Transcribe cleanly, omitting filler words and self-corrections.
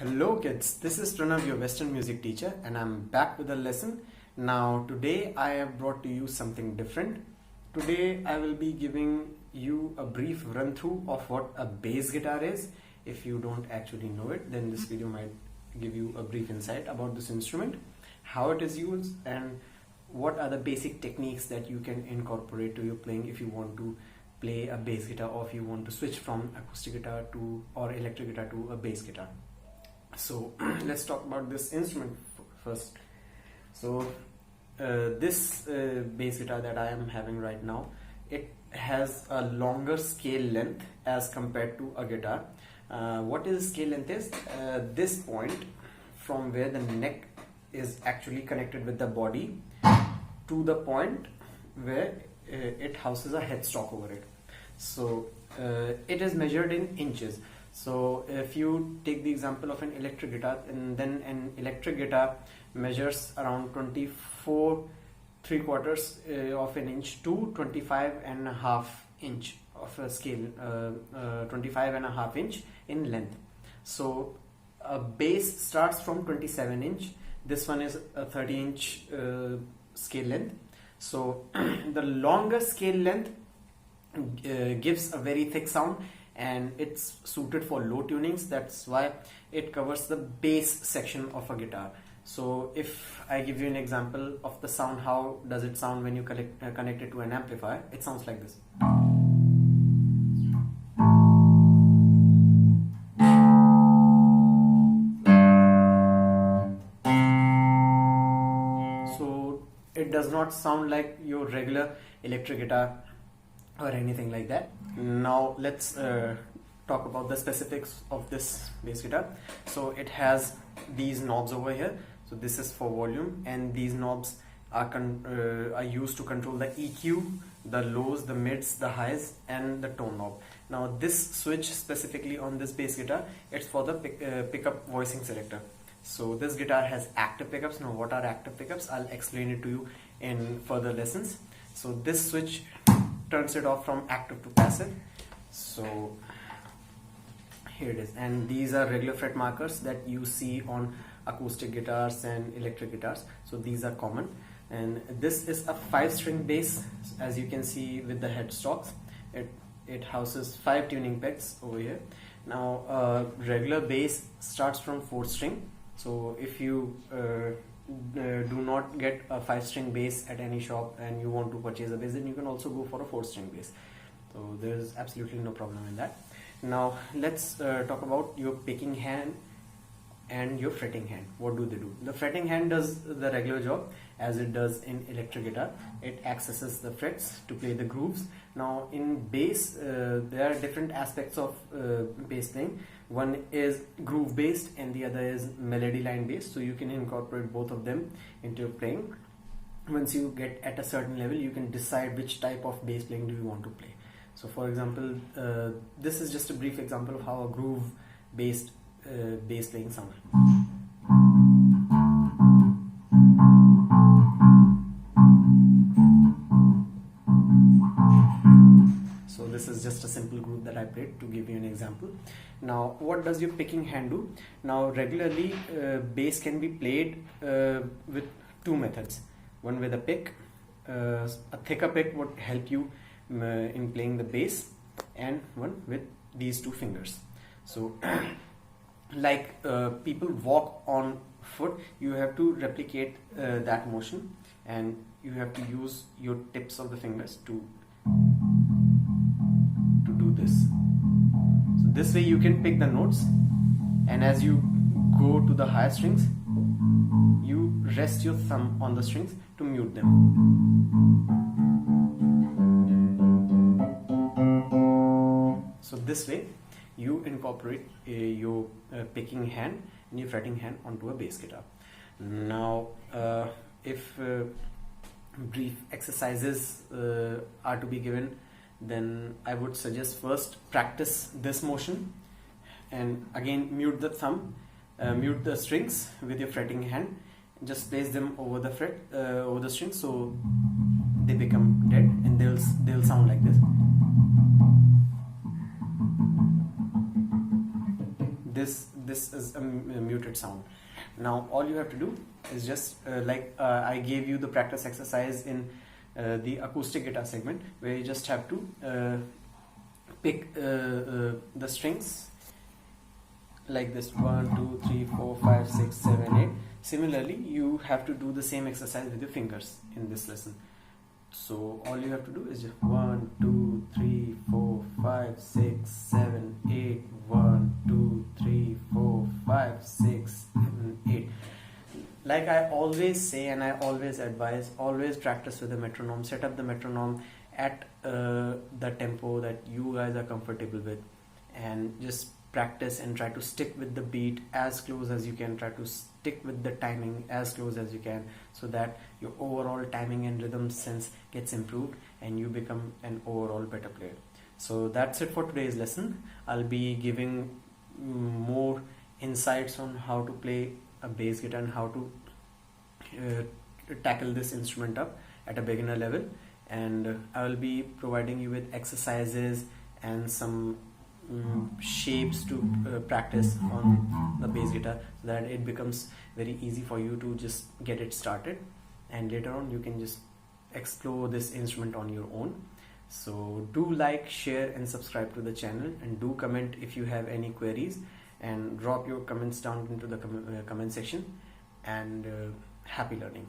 Hello kids, this is Pranav, your Western music teacher, and I'm back with a lesson. Now today I have brought to you something different. Today I will be giving you a brief run through of what a bass guitar is. If you don't actually know it, then this video might give you a brief insight about this instrument, how it is used, and what are the basic techniques that you can incorporate to your playing if you want to play a bass guitar, or if you want to switch from acoustic guitar to or electric guitar to a bass guitar. So let's talk about this instrument first. So this bass guitar that I am having right now, it has a longer scale length as compared to a guitar. What is scale length is this point from where the neck is actually connected with the body to the point where it houses a headstock over it. So it is measured in inches. So if you take the example of an electric guitar, and then an electric guitar measures around 24¾ of an inch to 25½ inch of a scale, 25½ inch in length. So a bass starts from 27 inch. This one is a 30-inch scale length. So the longer scale length gives a very thick sound, and it's suited for low tunings. That's why it covers the bass section of a guitar. So if I give you an example of the sound, how does it sound when you connect it to an amplifier? It sounds like this. So it does not sound like your regular electric guitar or anything like that. Now let's talk about the specifics of this bass guitar. So it has these knobs over here. So this is for volume, and these knobs are used to control the EQ, the lows, the mids, the highs, and the tone knob. Now this switch specifically on this bass guitar, it's for the pickup voicing selector. So this guitar has active pickups. Now what are active pickups? I'll explain it to you in further lessons. So this switch turns it off from active to passive. So here it is, and these are regular fret markers that you see on acoustic guitars and electric guitars. So these are common, and this is a 5-string bass, as you can see with the headstocks. It houses 5 tuning pegs over here. Now regular bass starts from 4-string. So if you do not get a 5-string bass at any shop and you want to purchase a bass, then you can also go for a 4-string bass. So there is absolutely no problem in that. Now let's talk about your picking hand and your fretting hand. What do they do? The fretting hand does the regular job as it does in electric guitar. It accesses the frets to play the grooves. Now in bass, there are different aspects of bass playing. One is groove based and the other is melody line based. So you can incorporate both of them into your playing. Once you get at a certain level, you can decide which type of bass playing do you want to play. So for example, this is just a brief example of how a groove based bass playing sounds. So this is just a simple groove that I played to give you an example. Now what does your picking hand do? Now regularly bass can be played with 2 methods. One with a pick. A thicker pick would help you in playing the bass, and one with these 2 fingers. So like people walk on foot, you have to replicate that motion, and you have to use your tips of the fingers to do this. So this way you can pick the notes, and as you go to the higher strings, you rest your thumb on the strings to mute them. So this way you incorporate your picking hand and your fretting hand onto a bass guitar. Now if brief exercises are to be given, then I would suggest first practice this motion, and again mute the thumb, mute the strings with your fretting hand. Just place them over the fret, over the strings, so they become dead, and they'll sound like this. this is a muted sound. Now all you have to do is just I gave you the practice exercise in the acoustic guitar segment, where you just have to pick the strings like this: 1 2 3 4 5 6 7 8. Similarly, you have to do the same exercise with your fingers in this lesson. So all you have to do is just 1 2 3 4 5 6 7 8, 1 2 3 4 5 6 7 8. Like I always say and I always advise, always practice with a metronome. Set up the metronome at the tempo that you guys are comfortable with, and just practice and try to stick with the beat as close as you can. Try to stick with the timing as close as you can, so that your overall timing and rhythm sense gets improved and you become an overall better player. So that's it for today's lesson. I'll be giving more insights on how to play a bass guitar and how to tackle this instrument up at a beginner level, and I will be providing you with exercises and some shapes to practice on the bass guitar, so that it becomes very easy for you to just get it started, and later on you can just explore this instrument on your own. So do like, share and subscribe to the channel, and do comment if you have any queries, and drop your comments down into the comment section, and happy learning.